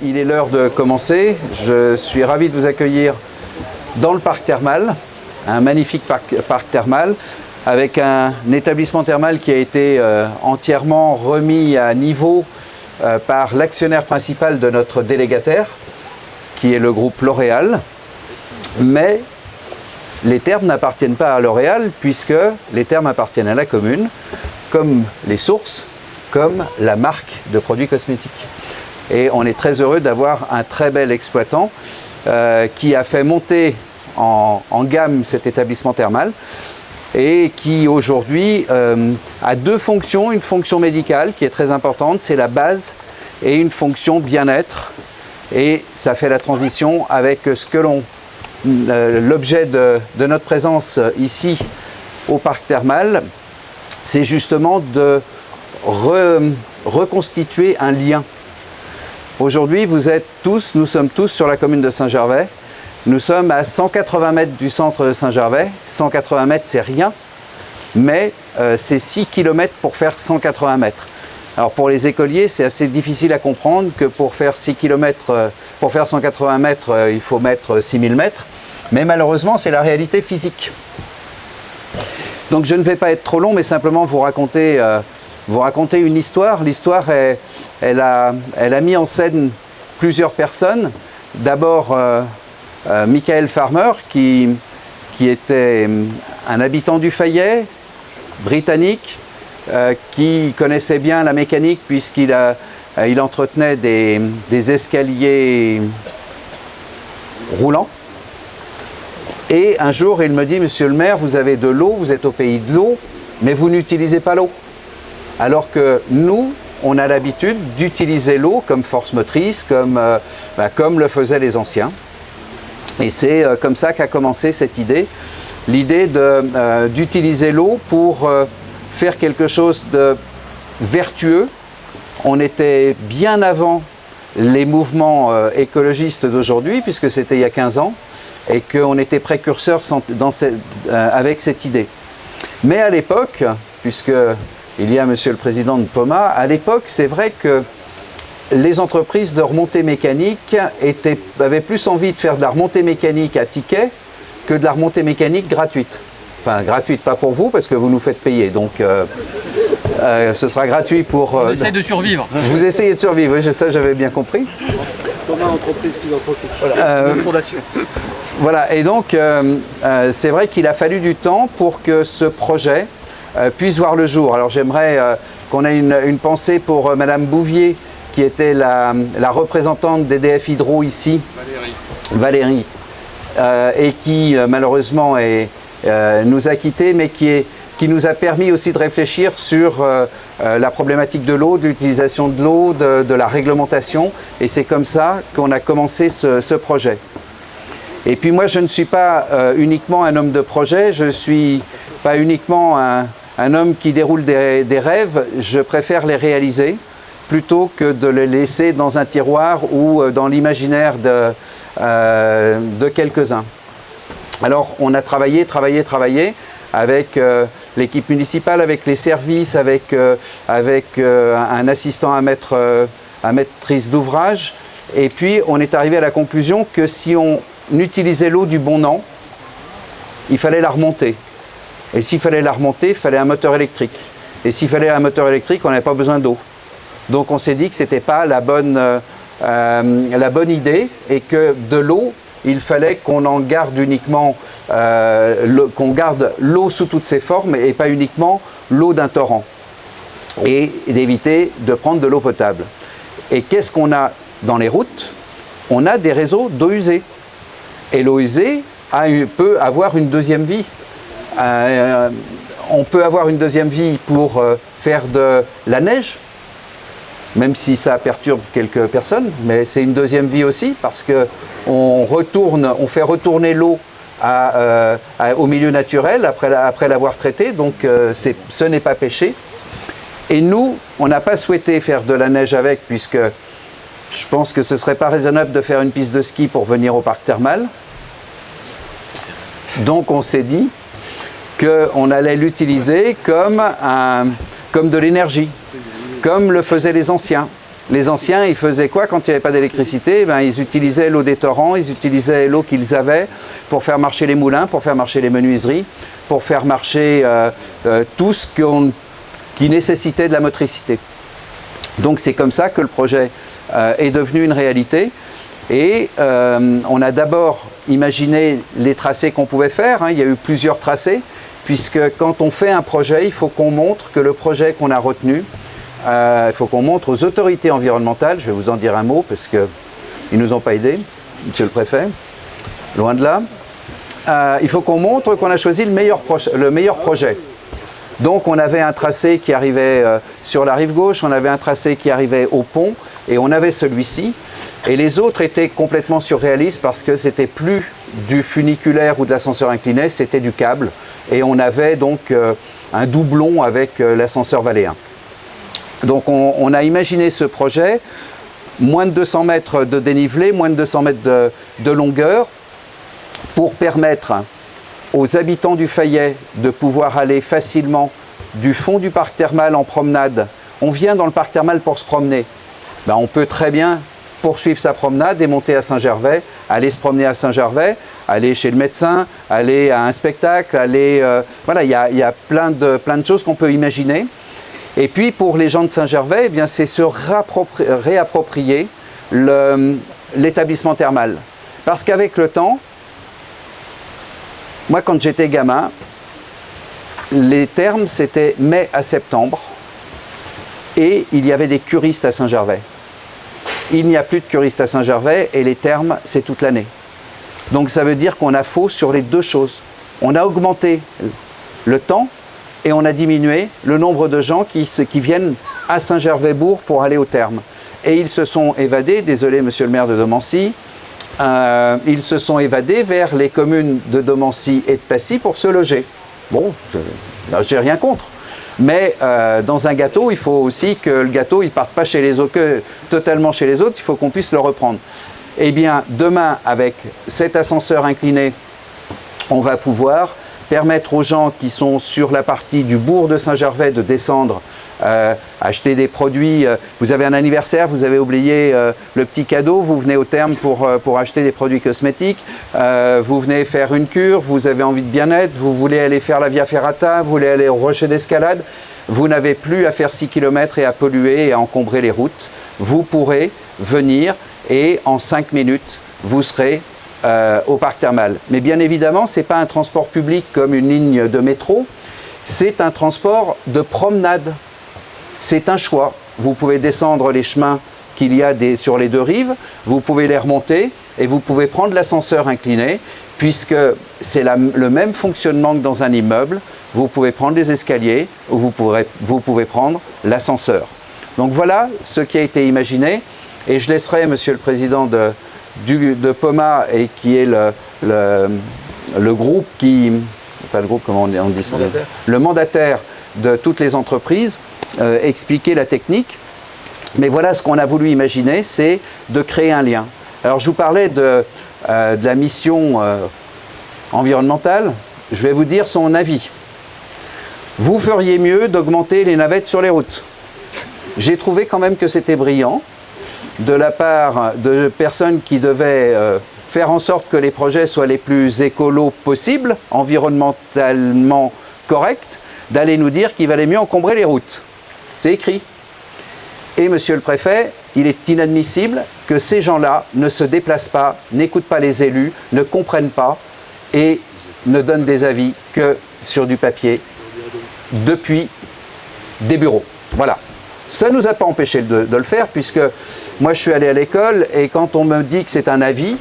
il est l'heure de commencer. Je suis ravi de vous accueillir dans le parc thermal, un magnifique parc thermal, avec un établissement thermal qui a été entièrement remis à niveau par l'actionnaire principal de notre délégataire, qui est le groupe L'Oréal. Mais les thermes n'appartiennent pas à L'Oréal, puisque les thermes appartiennent à la commune, comme les sources, comme la marque de produits cosmétiques. Et on est très heureux d'avoir un très bel exploitant qui a fait monter en gamme cet établissement thermal et qui aujourd'hui a deux fonctions. Une fonction médicale qui est très importante, c'est la base, et une fonction bien-être. Et ça fait la transition avec ce que l'objet de notre présence ici au parc thermal, c'est justement de reconstituer un lien. Aujourd'hui, nous sommes tous sur la commune de Saint-Gervais. Nous sommes à 180 mètres du centre de Saint-Gervais. 180 mètres, c'est rien, mais c'est 6 km pour faire 180 mètres. Alors pour les écoliers, c'est assez difficile à comprendre que pour faire 6 km, pour faire 180 mètres, il faut mettre 6000 mètres. Mais malheureusement, c'est la réalité physique. Donc je ne vais pas être trop long, mais simplement vous raconter une histoire. L'histoire, elle a mis en scène plusieurs personnes. D'abord, Michael Farmer, qui était un habitant du Fayet, britannique, qui connaissait bien la mécanique puisqu'il entretenait des escaliers roulants. Et un jour, il me dit, monsieur le maire, vous avez de l'eau, vous êtes au pays de l'eau, mais vous n'utilisez pas l'eau. Alors que nous, on a l'habitude d'utiliser l'eau comme force motrice, comme le faisaient les anciens. Et c'est comme ça qu'a commencé cette idée, l'idée d'utiliser l'eau pour faire quelque chose de vertueux. On était bien avant les mouvements écologistes d'aujourd'hui, puisque c'était il y a 15 ans, et qu'on était précurseurs avec cette idée. Mais à l'époque, puisqu'il y a monsieur le président de POMA, à l'époque, c'est vrai que les entreprises de remontée mécanique avaient plus envie de faire de la remontée mécanique à ticket que de la remontée mécanique gratuite. Enfin, gratuite, pas pour vous, parce que vous nous faites payer. Donc, ce sera gratuit pour... On essaie de survivre. Vous essayez de survivre, oui, ça j'avais bien compris. Thomas, entreprise philanthropique. Une fondation. Voilà, et donc c'est vrai qu'il a fallu du temps pour que ce projet puisse voir le jour. Alors j'aimerais qu'on ait une pensée pour Madame Bouvier, qui était la représentante d'EDF Hydro ici, Valérie, et qui malheureusement nous a quittés, mais qui nous a permis aussi de réfléchir sur la problématique de l'eau, de l'utilisation de l'eau, de la réglementation, et c'est comme ça qu'on a commencé ce projet. Et puis moi, je ne suis pas uniquement un homme de projet, je ne suis pas uniquement un homme qui déroule des rêves, je préfère les réaliser plutôt que de les laisser dans un tiroir ou dans l'imaginaire de quelques-uns. Alors on a travaillé avec l'équipe municipale, avec les services, avec un assistant à maîtrise d'ouvrage, et puis on est arrivé à la conclusion que si on utilisait l'eau du bon an, il fallait la remonter. Et s'il fallait la remonter, il fallait un moteur électrique. Et s'il fallait un moteur électrique, on n'avait pas besoin d'eau. Donc on s'est dit que ce n'était pas la bonne idée, et que de l'eau, il fallait qu'on en garde uniquement, qu'on garde l'eau sous toutes ses formes et pas uniquement l'eau d'un torrent. Et d'éviter de prendre de l'eau potable. Et qu'est-ce qu'on a dans les routes? On a des réseaux d'eau usée. Et l'eau usée peut avoir une deuxième vie. On peut avoir une deuxième vie pour faire de la neige, même si ça perturbe quelques personnes, mais c'est une deuxième vie aussi, parce qu'on fait retourner l'eau au milieu naturel après l'avoir traitée, donc ce n'est pas péché. Et nous, on n'a pas souhaité faire de la neige avec, puisque je pense que ce ne serait pas raisonnable de faire une piste de ski pour venir au parc thermal. Donc on s'est dit qu'on allait l'utiliser comme de l'énergie, comme le faisaient les anciens. les anciens, ils faisaient quoi quand il n'y avait pas d'électricité? Ils utilisaient l'eau des torrents, ils utilisaient l'eau qu'ils avaient pour faire marcher les moulins, pour faire marcher les menuiseries, pour faire marcher tout ce qui nécessitait de la motricité. Donc c'est comme ça que le projet est devenu une réalité. Et on a d'abord imaginé les tracés qu'on pouvait faire. Il y a eu plusieurs tracés, puisque quand on fait un projet, il faut qu'on montre que le projet qu'on a retenu, il faut qu'on montre aux autorités environnementales, je vais vous en dire un mot parce qu'ils ne nous ont pas aidés, monsieur le préfet, loin de là. Il faut qu'on montre qu'on a choisi le meilleur projet. Donc on avait un tracé qui arrivait sur la rive gauche, on avait un tracé qui arrivait au pont et on avait celui-ci. Et les autres étaient complètement surréalistes parce que c'était plus du funiculaire ou de l'ascenseur incliné, c'était du câble. Et on avait donc un doublon avec l'ascenseur Valéen. Donc on a imaginé ce projet, moins de 200 mètres de dénivelé, moins de 200 mètres de longueur, pour permettre aux habitants du Fayet de pouvoir aller facilement du fond du parc thermal en promenade. On vient dans le parc thermal pour se promener. On peut très bien poursuivre sa promenade et monter à Saint-Gervais, aller se promener à Saint-Gervais, aller chez le médecin, aller à un spectacle, voilà, il y a plein de choses qu'on peut imaginer. Et puis pour les gens de Saint-Gervais, c'est se réapproprier l'établissement thermal. Parce qu'avec le temps, moi quand j'étais gamin, les thermes c'était mai à septembre et il y avait des curistes à Saint-Gervais. Il n'y a plus de curistes à Saint-Gervais et les thermes c'est toute l'année. Donc ça veut dire qu'on a faux sur les deux choses. On a augmenté le temps et on a diminué le nombre de gens qui viennent à Saint-Gervais-Bourg pour aller aux thermes. Et ils se sont évadés, désolé monsieur le maire de Domancy, ils se sont évadés vers les communes de Domancy et de Passy pour se loger. Bon, j'ai rien contre. Mais dans un gâteau, il faut aussi que le gâteau ne parte pas chez les autres, totalement chez les autres, il faut qu'on puisse le reprendre. Eh bien, demain, avec cet ascenseur incliné, on va pouvoir permettre aux gens qui sont sur la partie du bourg de Saint-Gervais de descendre, acheter des produits. Vous avez un anniversaire, vous avez oublié le petit cadeau, vous venez au terme pour acheter des produits cosmétiques, vous venez faire une cure, vous avez envie de bien-être, vous voulez aller faire la Via Ferrata, vous voulez aller au rocher d'escalade, vous n'avez plus à faire 6 km et à polluer et à encombrer les routes. Vous pourrez venir et en 5 minutes, vous serez au parc thermal. Mais bien évidemment, ce n'est pas un transport public comme une ligne de métro, c'est un transport de promenade. C'est un choix. Vous pouvez descendre les chemins qu'il y a sur les deux rives, vous pouvez les remonter et vous pouvez prendre l'ascenseur incliné puisque c'est le même fonctionnement que dans un immeuble. Vous pouvez prendre les escaliers ou vous pouvez prendre l'ascenseur. Donc voilà ce qui a été imaginé et je laisserai monsieur le président de POMA et qui est le groupe qui... Pas le groupe, comment on dit ça ? Le mandataire de toutes les entreprises, expliquer la technique. Mais voilà ce qu'on a voulu imaginer, c'est de créer un lien. Alors je vous parlais de la mission environnementale, je vais vous dire son avis. Vous feriez mieux d'augmenter les navettes sur les routes. J'ai trouvé quand même que c'était brillant de la part de personnes qui devaient faire en sorte que les projets soient les plus écolos possibles, environnementalement corrects, d'aller nous dire qu'il valait mieux encombrer les routes. C'est écrit. Et monsieur le préfet, il est inadmissible que ces gens-là ne se déplacent pas, n'écoutent pas les élus, ne comprennent pas et ne donnent des avis que sur du papier depuis des bureaux. Voilà. Ça ne nous a pas empêché de le faire puisque moi je suis allé à l'école et quand on me dit que c'est un avis,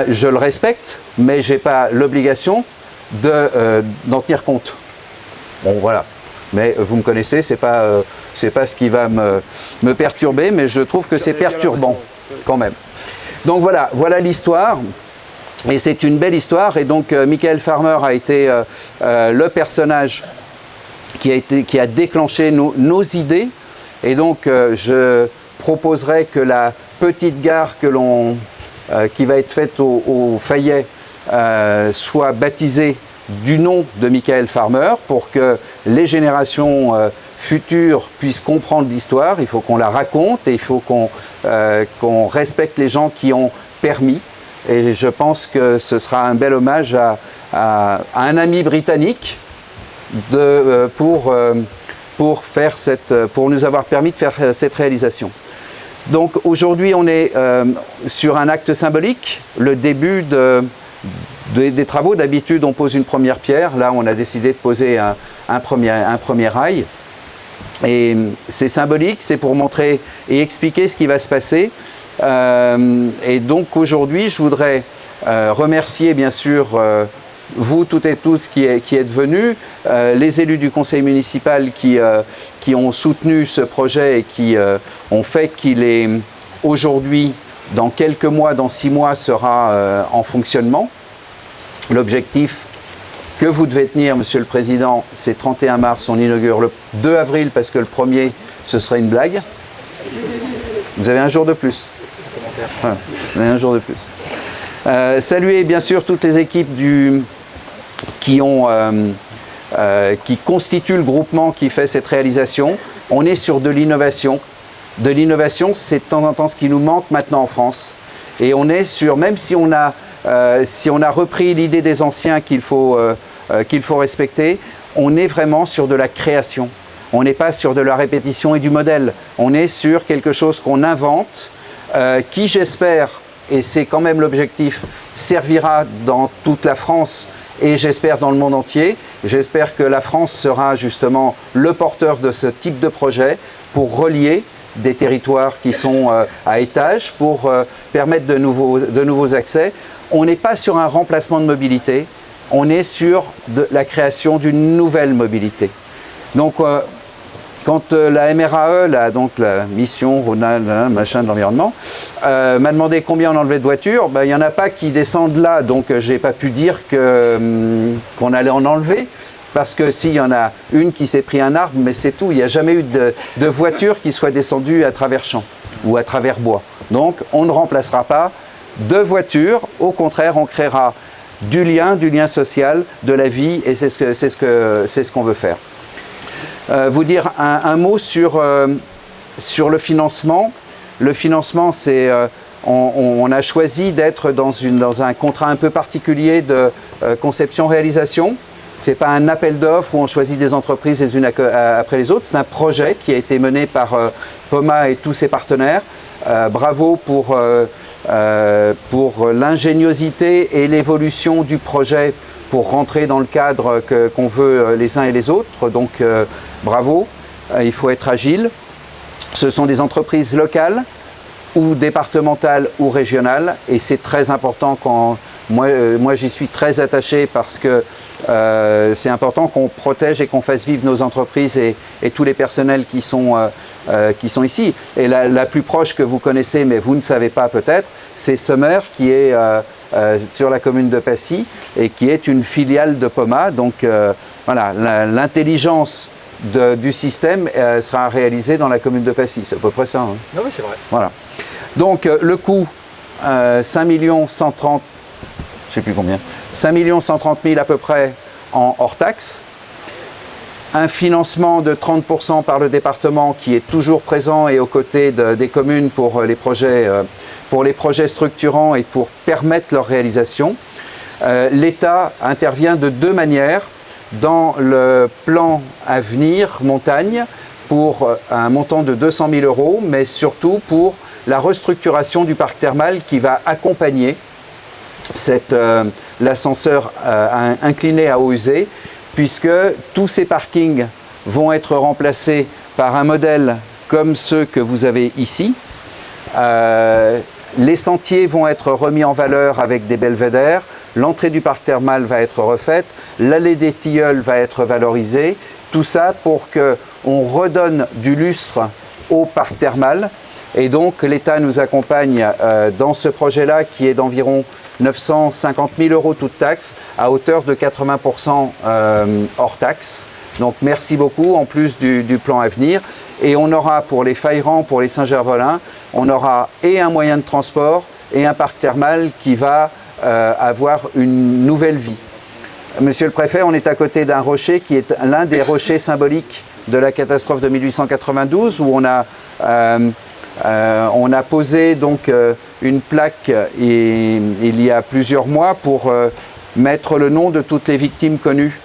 je le respecte, mais je n'ai pas l'obligation d'en tenir compte. Bon, voilà. Mais vous me connaissez, c'est pas ce qui va me perturber, mais je trouve que c'est perturbant quand même. Donc voilà l'histoire. Et c'est une belle histoire. Et donc Michael Farmer a été le personnage qui a déclenché nos idées. Et donc je proposerai que la petite gare qui va être faite au Fayet soit baptisée du nom de Michael Farmer pour que les générations futures puissent comprendre l'histoire, il faut qu'on la raconte et il faut qu'on respecte les gens qui ont permis. Et je pense que ce sera un bel hommage à un ami britannique pour nous avoir permis de faire cette réalisation. Donc aujourd'hui, on est sur un acte symbolique, le début des travaux. D'habitude, on pose une première pierre. Là, on a décidé de poser un premier rail. Et c'est symbolique, c'est pour montrer et expliquer ce qui va se passer. Et donc aujourd'hui, je voudrais remercier bien sûr vous toutes et tous qui êtes venus, les élus du conseil municipal qui ont soutenu ce projet et qui ont fait qu'il est aujourd'hui, dans quelques mois, dans 6 mois, sera en fonctionnement. L'objectif que vous devez tenir, Monsieur le Président, c'est 31 mars, on inaugure le 2 avril parce que le 1er, ce serait une blague. Vous avez un jour de plus. Voilà, vous avez un jour de plus. Saluer bien sûr toutes les équipes qui constituent le groupement qui fait cette réalisation. On est sur de l'innovation. De l'innovation, c'est de temps en temps ce qui nous manque maintenant en France. Et on est sur, même si on a repris l'idée des anciens qu'il faut respecter, on est vraiment sur de la création. On n'est pas sur de la répétition et du modèle. On est sur quelque chose qu'on invente, qui j'espère, et c'est quand même l'objectif, servira dans toute la France et j'espère dans le monde entier. J'espère que la France sera justement le porteur de ce type de projet pour relier des territoires qui sont à étage, pour permettre de nouveaux accès. On n'est pas sur un remplacement de mobilité, on est sur la création d'une nouvelle mobilité. Donc, quand la MRAE, donc la mission Rhône-Alpes, machin de l'environnement, m'a demandé combien on enlevait de voitures, il n'y en a pas qui descendent là, donc je n'ai pas pu dire qu'on allait en enlever, parce que s'il y en a une qui s'est pris un arbre, mais c'est tout, il n'y a jamais eu de voiture qui soit descendue à travers champs ou à travers bois. Donc on ne remplacera pas de voitures, au contraire on créera du lien social, de la vie, et c'est ce qu'on veut faire. Vous dire un mot sur le financement. Le financement, c'est on a choisi d'être dans un contrat un peu particulier de conception-réalisation. Ce n'est pas un appel d'offres où on choisit des entreprises les unes après les autres. C'est un projet qui a été mené par POMA et tous ses partenaires. Bravo pour l'ingéniosité et l'évolution du projet pour rentrer dans le cadre qu'on veut les uns et les autres. Donc bravo, il faut être agile. Ce sont des entreprises locales ou départementales ou régionales et c'est très important quand moi j'y suis très attaché parce que c'est important qu'on protège et qu'on fasse vivre nos entreprises et tous les personnels qui sont ici. Et la plus proche que vous connaissez, mais vous ne savez pas peut-être, c'est Sommer qui est sur la commune de Passy et qui est une filiale de POMA. Donc voilà, l'intelligence du système sera réalisée dans la commune de Passy. C'est à peu près ça. Hein. Non, oui, c'est vrai. Voilà. Donc le coût, 5 130 000, je ne sais plus combien, 5 130 000 à peu près en hors taxe. Un financement de 30% par le département qui est toujours présent et aux côtés des communes pour les projets structurants et pour permettre leur réalisation. L'État intervient de 2 manières. Dans le plan Avenir Montagne pour un montant de 200 000 €, mais surtout pour la restructuration du parc thermal qui va accompagner l'ascenseur incliné à eau usée, puisque tous ces parkings vont être remplacés par un modèle comme ceux que vous avez ici. Les sentiers vont être remis en valeur avec des belvédères, l'entrée du parc thermal va être refaite, l'allée des Tilleuls va être valorisée, tout ça pour qu'on redonne du lustre au parc thermal. Et donc l'État nous accompagne dans ce projet-là qui est d'environ 950 000 € toute taxe, à hauteur de 80% hors taxe. Donc merci beaucoup, en plus du plan Avenir. Et on aura pour les Faïrans, pour les Saint-Gervelin, on aura et un moyen de transport et un parc thermal qui va avoir une nouvelle vie. Monsieur le Préfet, on est à côté d'un rocher qui est l'un des rochers symboliques de la catastrophe de 1892 où on a posé donc une plaque il y a plusieurs mois pour mettre le nom de toutes les victimes connues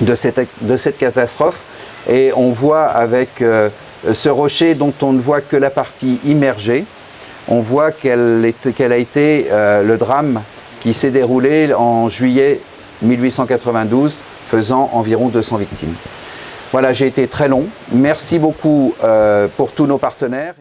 de cette catastrophe. Et on voit avec ce rocher dont on ne voit que la partie immergée, on voit quel a été le drame qui s'est déroulé en juillet 1892, faisant environ 200 victimes. Voilà, j'ai été très long. Merci beaucoup pour tous nos partenaires.